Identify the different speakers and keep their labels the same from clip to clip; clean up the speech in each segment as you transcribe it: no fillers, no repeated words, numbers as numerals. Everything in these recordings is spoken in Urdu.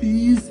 Speaker 1: 30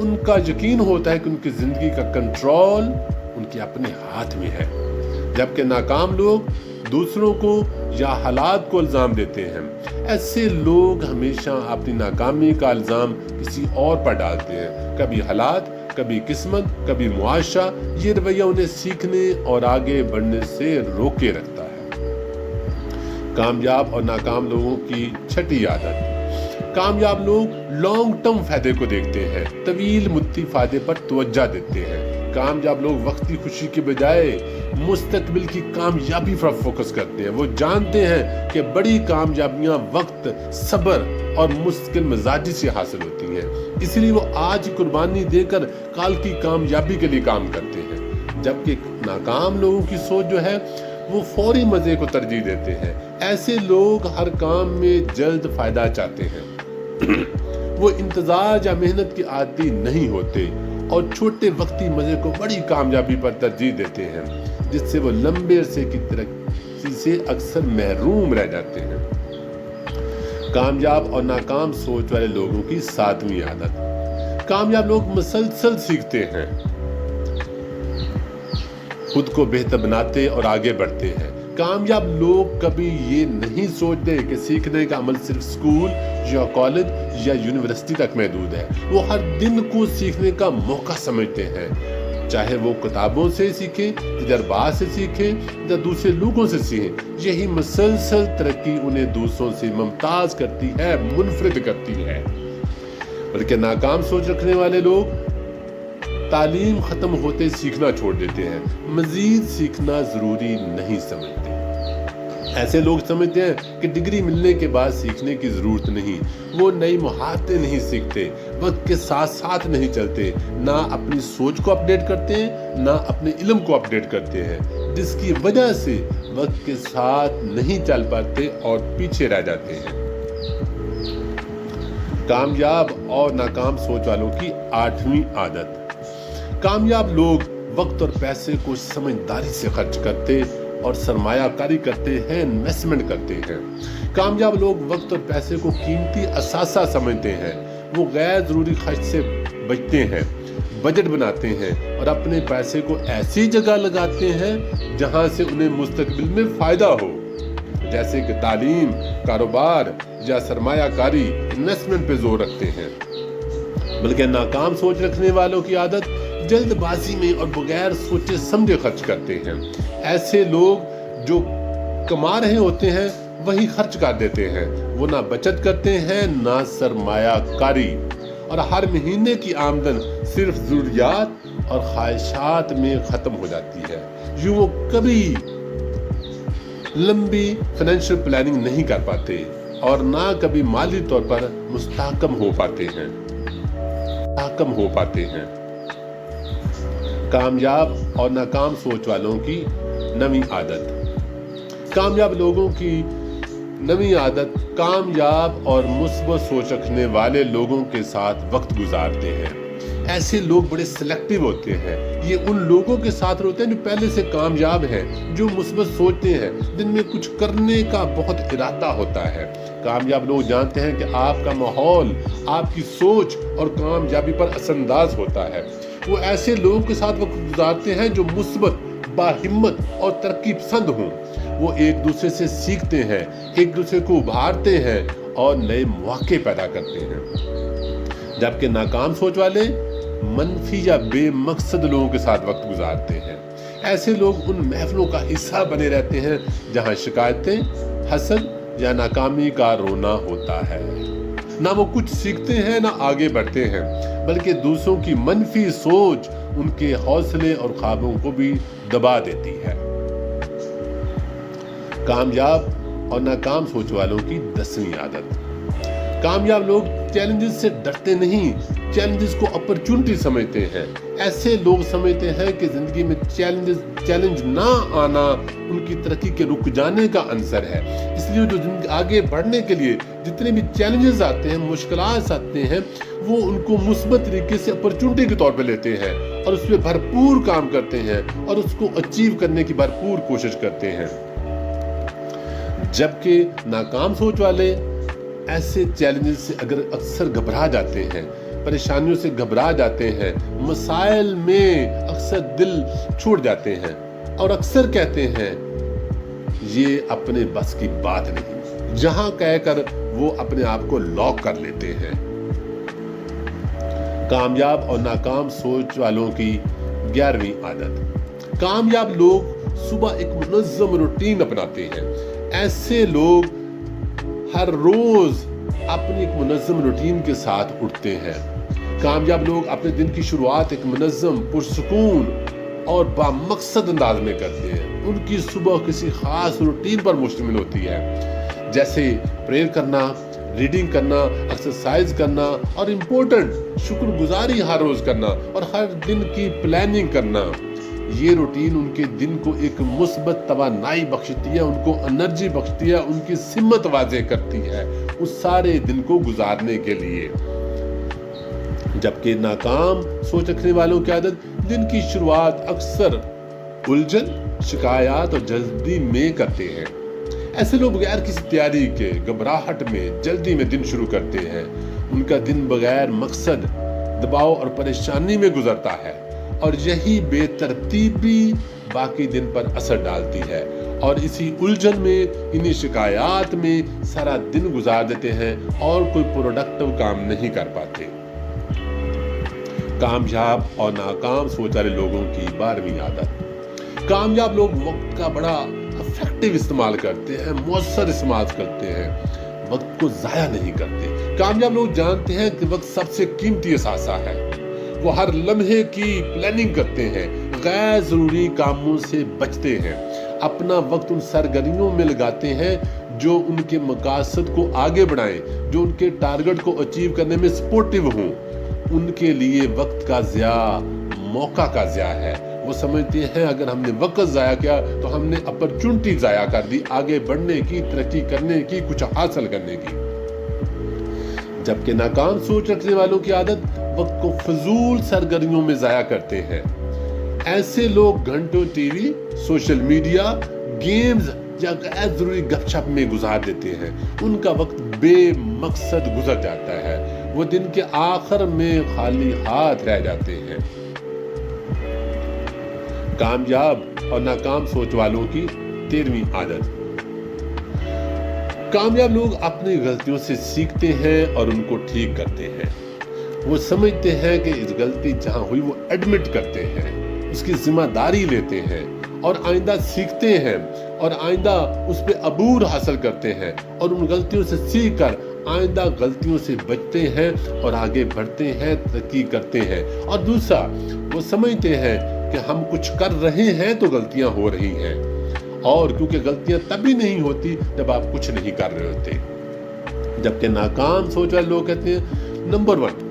Speaker 1: ان کا یقین ہوتا ہے کہ ان کی زندگی کا کنٹرول ان کے اپنے ہاتھ میں ہے، جبکہ ناکام لوگ دوسروں کو یا حالات کو الزام دیتے ہیں۔ ایسے لوگ ہمیشہ اپنی ناکامی کا الزام کسی اور پر ڈالتے ہیں، کبھی حالات، کبھی قسمت، کبھی معاشرہ۔ یہ رویہ انہیں سیکھنے اور آگے بڑھنے سے روکے رکھتا ہے۔ کامیاب اور ناکام لوگوں کی چھٹی عادت۔ کامیاب لوگ لانگ ٹرم فائدے کو دیکھتے ہیں، طویل مدتی فائدے پر توجہ دیتے ہیں۔ کامیاب لوگ وقتی خوشی کے بجائے مستقبل کی کامیابی پر فوکس کرتے ہیں۔ وہ جانتے ہیں کہ بڑی کامیابیاں وقت، صبر اور مستقل مزاجی سے حاصل ہوتی ہیں، اس لیے وہ آج قربانی دے کر کل کی کامیابی کے لیے کام کرتے ہیں۔ جبکہ ناکام لوگوں کی سوچ جو ہے وہ فوری مزے کو ترجیح دیتے ہیں۔ ایسے لوگ ہر کام میں جلد فائدہ چاہتے ہیں، وہ انتظار یا محنت کے عادی نہیں ہوتے اور چھوٹے وقتی مزے کو بڑی کامیابی پر ترجیح دیتے ہیں، جس سے وہ لمبے عرصے کی ترقی سے اکثر محروم رہ جاتے ہیں۔ کامیاب اور ناکام سوچ والے لوگوں کی 7ویں عادت۔ کامیاب لوگ مسلسل سیکھتے ہیں، خود کو بہتر بناتے اور آگے بڑھتے ہیں۔ کامیاب لوگ کبھی یہ نہیں سوچتے کہ سیکھنے کا عمل صرف اسکول یا کالج یا یونیورسٹی تک محدود ہے۔ وہ ہر دن کو سیکھنے کا موقع سمجھتے ہیں، چاہے وہ کتابوں سے سیکھیں، تجربات سے سیکھیں یا دوسرے لوگوں سے سیکھیں۔ یہی مسلسل ترقی انہیں دوسروں سے ممتاز کرتی ہے، منفرد کرتی ہے۔ بلکہ ناکام سوچ رکھنے والے لوگ تعلیم ختم ہوتے سیکھنا چھوڑ دیتے ہیں، مزید سیکھنا ضروری نہیں سمجھتے۔ ایسے لوگ سمجھتے ہیں کہ ڈگری ملنے کے بعد سیکھنے کی ضرورت نہیں۔ وہ نئی مہارتیں نہیں سیکھتے، وقت کے ساتھ ساتھ نہیں چلتے، نہ اپنی سوچ کو اپڈیٹ کرتے ہیں، نہ اپنے علم کو اپڈیٹ کرتے ہیں، جس کی وجہ سے وقت کے ساتھ نہیں چل پاتے اور پیچھے رہ جاتے ہیں۔ کامیاب اور ناکام سوچ والوں کی 8ویں عادت۔ کامیاب لوگ وقت اور پیسے کو سمجھداری سے خرچ کرتے اور سرمایہ کاری کرتے ہیں، انویسٹمنٹ کرتے ہیں۔ کامیاب لوگ وقت اور پیسے کو قیمتی اثاثہ سمجھتے ہیں۔ وہ غیر ضروری خرچ سے بچتے ہیں، بجٹ بناتے ہیں اور اپنے پیسے کو ایسی جگہ لگاتے ہیں جہاں سے انہیں مستقبل میں فائدہ ہو، جیسے کہ تعلیم، کاروبار یا سرمایہ کاری، انویسٹمنٹ پہ زور رکھتے ہیں۔ بلکہ ناکام سوچ رکھنے والوں کی عادت جلد بازی میں اور بغیر سوچے سمجھے خرچ کرتے ہیں۔ ایسے لوگ جو کما رہے ہوتے ہیں وہی خرچ کر دیتے ہیں۔ وہ نہ بچت کرتے ہیں نہ سرمایہ کاری، اور ہر مہینے کی آمدن صرف ضروریات اور خواہشات میں ختم ہو جاتی ہے۔ یوں وہ کبھی لمبی فائنینشیل پلاننگ نہیں کر پاتے اور نہ کبھی مالی طور پر مستحکم ہو پاتے ہیں۔ کامیاب اور ناکام سوچ والوں کی 9ویں عادت۔ کامیاب لوگوں کی 9ویں عادت کامیاب اور مثبت سوچ رکھنے والے لوگوں کے ساتھ وقت گزارتے ہیں۔ ایسے لوگ بڑے سلیکٹیو ہوتے ہیں۔ یہ ان لوگوں کے ساتھ ہوتے ہیں جو پہلے سے کامیاب ہیں، جو مثبت سوچتے ہیں، جن میں کچھ کرنے کا بہت ارادہ ہوتا ہے۔ کامیاب لوگ جانتے ہیں کہ آپ کا ماحول آپ کی سوچ اور کامیابی پر اثر انداز ہوتا ہے۔ وہ ایسے لوگوں کے ساتھ وقت گزارتے ہیں جو مثبت، باہمت اور ترقی پسند ہوں۔ وہ ایک دوسرے سے سیکھتے ہیں، ایک دوسرے کو ابھارتے ہیں اور نئے مواقع پیدا کرتے ہیں۔ جبکہ ناکام سوچ والے منفی یا بے مقصد لوگوں کے ساتھ وقت گزارتے ہیں۔ ایسے لوگ ان محفلوں کا حصہ بنے رہتے ہیں جہاں شکایتیں، حسد یا ناکامی کا رونا ہوتا ہے۔ نہ وہ کچھ سیکھتے ہیں نہ آگے بڑھتے ہیں، بلکہ دوسروں کی منفی سوچ ان کے حوصلے اور خوابوں کو بھی دبا دیتی ہے۔ کامیاب اور ناکام سوچ والوں کی 10ویں عادت۔ کامیاب لوگ چیلنجز سے ڈرتے نہیں، چیلنجز کو اپرچونٹی سمجھتے ہیں۔ ایسے لوگ سمجھتے ہیں کہ زندگی میں چیلنج نہ آنا ان کی ترقی کے رک جانے کا عنصر ہے۔ اس لیے جو آگے بڑھنے کے لیے جتنے بھی چیلنجز آتے ہیں، مشکلات آتے ہیں، وہ ان کو مثبت طریقے سے اپرچونٹی کے طور پہ لیتے ہیں اور اس پہ بھرپور کام کرتے ہیں اور اس کو اچیو کرنے کی بھرپور کوشش کرتے ہیں۔ جبکہ ناکام سوچ والے ایسے چیلنجز سے اکثر گھبرا جاتے ہیں، پریشانیوں سے گھبرا جاتے ہیں، مسائل میں اکثر دل چھوڑ جاتے ہیں اور اکثر کہتے ہیں یہ اپنے بس کی بات نہیں، جہاں کہہ کر وہ اپنے آپ کو لاک کر لیتے ہیں۔ کامیاب اور ناکام سوچ والوں کی 11ویں عادت۔ کامیاب لوگ صبح ایک منظم روٹین اپناتے ہیں۔ ایسے لوگ ہر روز اپنی ایک منظم روٹین کے ساتھ اٹھتے ہیں۔ کامیاب لوگ اپنے دن کی شروعات ایک منظم، پرسکون اور بامقصد انداز میں کرتے ہیں۔ ان کی صبح کسی خاص روٹین پر مشتمل ہوتی ہے، جیسے پریئر کرنا، ریڈنگ کرنا، ایکسرسائز کرنا اور امپورٹنٹ شکر گزاری ہر روز کرنا اور ہر دن کی پلاننگ کرنا۔ یہ روٹین ان کے دن کو ایک مثبت توانائی بخشتی ہے، ان کو انرجی بخشتی ہے، ان کی سمت واضح کرتی ہے اس سارے دن کو گزارنے کے لیے۔ جبکہ ناکام سوچ رکھنے والوں کی عادت دن کی شروعات اکثر الجھن، شکایات اور جلدی میں کرتے ہیں۔ ایسے لوگ بغیر کسی تیاری کے گھبراہٹ میں جلدی میں دن شروع کرتے ہیں۔ ان کا دن بغیر مقصد، دباؤ اور پریشانی میں گزرتا ہے اور یہی بے ترتیبی باقی دن پر اثر ڈالتی ہے اور اسی الجھن میں، انہی شکایات میں سارا دن گزار دیتے ہیں اور کوئی پروڈکٹیو کام نہیں کر پاتے۔ کامیاب اور ناکام سوچ والے لوگوں کی 12ویں عادت۔ کامیاب لوگ وقت کا بڑا افیکٹو استعمال کرتے ہیں، مؤثر استعمال کرتے ہیں، وقت کو ضائع نہیں کرتے۔ کامیاب لوگ جانتے ہیں کہ وقت سب سے قیمتی اثاثہ ہے۔ وہ ہر لمحے کی پلاننگ کرتے ہیں، غیر ضروری کاموں سے بچتے ہیں، اپنا وقت ان سرگرمیوں میں لگاتے ہیں جو ان کے مقاصد کو آگے بڑھائیں، جو ان کے ٹارگٹ کو اچیو کرنے میں سپورٹیو ہوں۔ ان کے لیے وقت کا ضیاع موقع کا ضیاع ہے۔ وہ سمجھتے ہیں اگر ہم نے وقت ضائع کیا تو ہم نے اپرچونٹی ضائع کر دی، آگے بڑھنے کی، ترقی کرنے کی، کچھ حاصل کرنے کی۔ جبکہ ناکام سوچ رکھنے والوں کی عادت وقت کو فضول سرگرمیوں میں ضائع کرتے ہیں۔ ایسے لوگ گھنٹوں T V, social media, games یا غیر ضروری گپ شپ میں گزار دیتے ہیں۔ ان کا وقت بے مقصد گزر جاتا ہے، وہ دن کے آخر میں خالی ہاتھ رہ جاتے ہیں۔ کامیاب اور ناکام سوچ والوں کی 13ویں عادت۔ کامیاب لوگ اپنی غلطیوں سے سیکھتے ہیں اور ان کو ٹھیک کرتے ہیں۔ وہ سمجھتے ہیں کہ اس غلطی جہاں ہوئی وہ ایڈمٹ کرتے ہیں، اس کی ذمہ داری لیتے ہیں اور آئندہ سیکھتے ہیں اور آئندہ اس پہ عبور حاصل کرتے ہیں اور ان غلطیوں سے سیکھ کر آئندہ غلطیوں سے بچتے ہیں اور آگے بڑھتے ہیں، ترقی کرتے ہیں۔ اور دوسرا، وہ سمجھتے ہیں کہ ہم کچھ کر رہے ہیں تو غلطیاں ہو رہی ہیں، اور کیونکہ غلطیاں تبھی نہیں ہوتی جب آپ کچھ نہیں کر رہے ہوتے۔ جبکہ ناکام سوچ والے لوگ کہتے ہیں نمبر 1،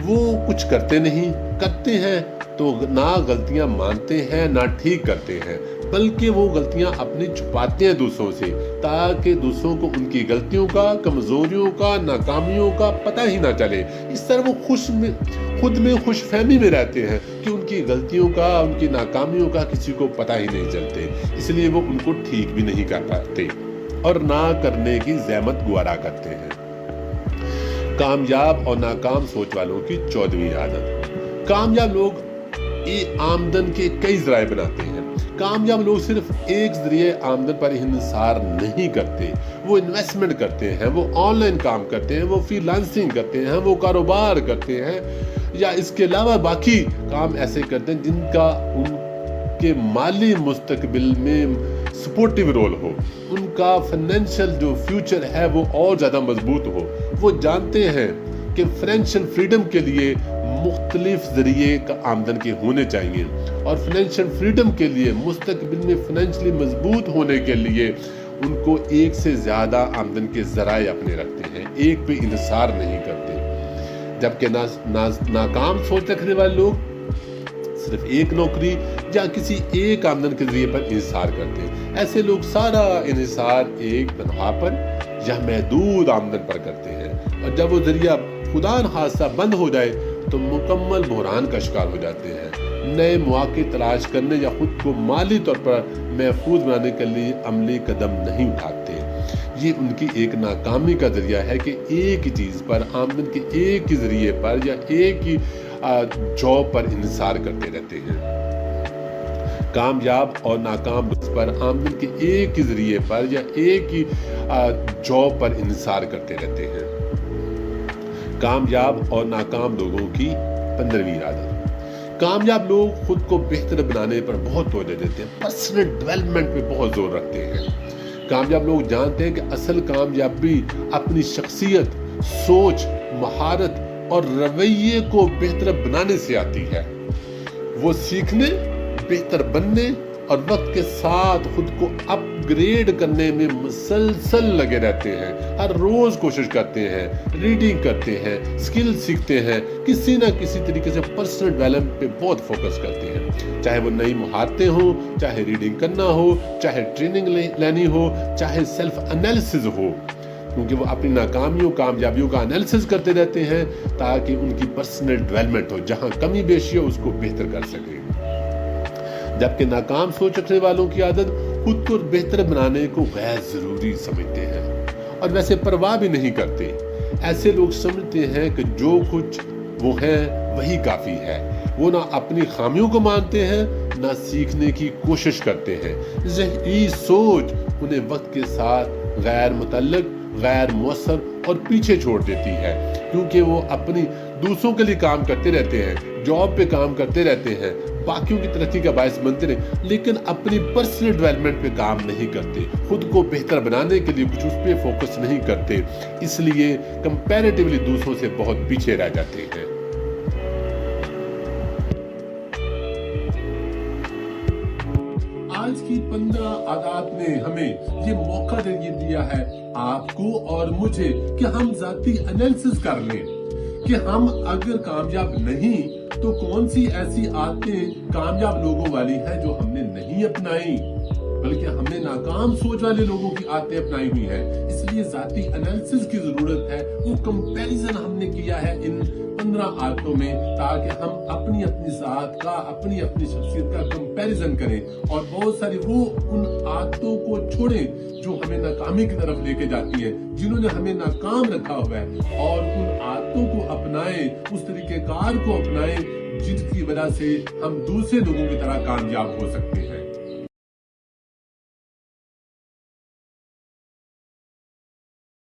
Speaker 1: وہ کچھ کرتے نہیں، کرتے ہیں تو نہ غلطیاں مانتے ہیں نہ ٹھیک کرتے ہیں، بلکہ وہ غلطیاں اپنی چھپاتے ہیں دوسروں سے، تاکہ دوسروں کو ان کی غلطیوں کا، کمزوریوں کا، ناکامیوں کا پتہ ہی نہ چلے۔ اس طرح وہ خود میں خوش فہمی میں رہتے ہیں کہ ان کی غلطیوں کا، ان کی ناکامیوں کا کسی کو پتہ ہی نہیں چلتے، اس لیے وہ ان کو ٹھیک بھی نہیں کر پاتے اور نہ کرنے کی زحمت گوارا کرتے ہیں۔ کامیاب اور ناکام سوچ والوں کی 14ویں عادت۔ کامیاب لوگ آمدن کے کئی ذرائع بناتے ہیں۔ کامیاب لوگ صرف ایک ذریعے آمدن پر انحصار نہیں کرتے، وہ انویسٹمنٹ کرتے ہیں، وہ آن لائن کام کرتے ہیں، وہ فری لانسنگ کرتے ہیں، وہ کاروبار کرتے ہیں، یا اس کے علاوہ باقی کام ایسے کرتے ہیں جن کا ان کے مالی مستقبل میں سپورٹیو رول ہو، ان کا فائنینشیل جو فیوچر ہے وہ اور زیادہ مضبوط ہو۔ وہ جانتے ہیں کہ فائنینشیل فریڈم کے لیے مختلف ذریعے کا آمدن کے ہونے چاہیے، اور فائنینشیل فریڈم کے لیے، مستقبل میں فائنینشلی مضبوط ہونے کے لیے ان کو ایک سے زیادہ آمدن کے ذرائع اپنے رکھتے ہیں، ایک پہ انحصار نہیں کرتے۔ جبکہ ناکام سوچ رکھنے والے لوگ صرف ایک نوکری یا کسی ایک آمدن کے ذریعے پر انحصار کرتے ہیں۔ ایسے لوگ سارا انحصار ایک تنخواہ پر یا محدود آمدن پر کرتے ہیں، اور جب وہ ذریعہ خدا نخواستہ بند ہو جائے تو مکمل بحران کا شکار ہو جاتے ہیں، نئے مواقع تلاش کرنے یا خود کو مالی طور پر محفوظ بنانے کے لیے عملی قدم نہیں اٹھاتے۔ یہ ان کی ایک ناکامی کا ذریعہ ہے کہ ایک ہی چیز پر، آمدن کے ایک ہی ذریعے پر یا ایک ہی جاب پر انحصار کرتے رہتے ہیں۔ کامیاب اور ناکام پر آمدن کے ایک ہی ذریعے پر یا ایک ہی جاب پر انحصار کرتے رہتے ہیں۔ کامیاب اور ناکام لوگوں کی 15ویں عادت۔ کامیاب لوگ خود کو بہتر بنانے پر بہت توجہ دیتے ہیں، پرسنل ڈیولپمنٹ پہ بہت زور رکھتے ہیں۔ کامیاب لوگ جانتے ہیں کہ اصل کامیابی اپنی شخصیت، سوچ، مہارت اور رویے کو بہتر بنانے سے آتی ہے۔ وہ سیکھنے، بہتر بننے اور وقت کے ساتھ خود کو اپ گریڈ کرنے میں مسلسل لگے رہتے ہیں۔ ہر روز کوشش کرتے ہیں، ریڈنگ کرتے ہیں، سکل سیکھتے ہیں، کسی نہ کسی طریقے سے پرسنل ڈیولپمنٹ پہ بہت فوکس کرتے ہیں، چاہے وہ نئی مہارتیں ہوں، چاہے ریڈنگ کرنا ہو، چاہے ٹریننگ لینی ہو، چاہے سیلف انالیسز ہو، کیونکہ وہ اپنی ناکامیوں کامیابیوں کا انالیسز کرتے رہتے ہیں تاکہ ان کی پرسنل ڈیولپمنٹ ہو، جہاں کمی بیشی ہو اس کو بہتر کر سکے۔ جبکہ ناکام سوچ رکھنے والوں کی عادت خود کو بہتر بنانے کو غیر ضروری سمجھتے ہیں اور ویسے پرواہ بھی نہیں کرتے۔ ایسے لوگ سمجھتے ہیں کہ جو کچھ وہ ہیں وہی کافی ہے۔ وہ نہ اپنی خامیوں کو مانتے ہیں، نہ سیکھنے کی کوشش کرتے ہیں۔ ذہنی سوچ انہیں وقت کے ساتھ غیر متعلق، غیر مؤثر اور پیچھے چھوڑ دیتی ہے، کیونکہ وہ اپنی دوسروں کے لیے کام کرتے رہتے ہیں، جاب پہ کام کرتے رہتے ہیں، باقیوں کی ترقی کا باعث بنتے رہے، لیکن اپنی پرسنل ڈیولپمنٹ پہ کام نہیں کرتے، خود کو بہتر بنانے کے لیے کچھ اس پہ فوکس نہیں کرتے، اس لیے کمپیریٹیولی دوسروں سے بہت پیچھے رہ جاتے ہیں۔ آج کی 15 عادات نے ہمیں یہ موقع دیا ہے آپ کو اور مجھے کہ ہم ذاتی انالیسس کر لیں کہ ہم اگر کامیاب نہیں تو کون سی ایسی عادتیں کامیاب لوگوں والی ہیں جو ہم نے نہیں اپنائی، بلکہ ہم نے ناکام سوچ والے لوگوں کی عادتیں اپنائی ہوئی ہیں۔ اس لیے ذاتی انالیسس کی ضرورت ہے، وہ کمپیریزن ہم نے کیا ہے ان 15 عادتوں میں، تاکہ ہم اپنی ذات کا، اپنی شخصیت کا کمپیریزن کریں اور بہت ساری وہ ان عادتوں کو چھوڑیں جو ہمیں ناکامی کی طرف لے کے جاتی ہیں، جنہوں نے ہمیں ناکام رکھا ہوا ہے، اور ان عادتوں کو اپنائیں، اس طریقہ کار کو اپنائیں جن کی وجہ سے ہم دوسرے لوگوں کی طرح کامیاب ہو سکتے ہیں۔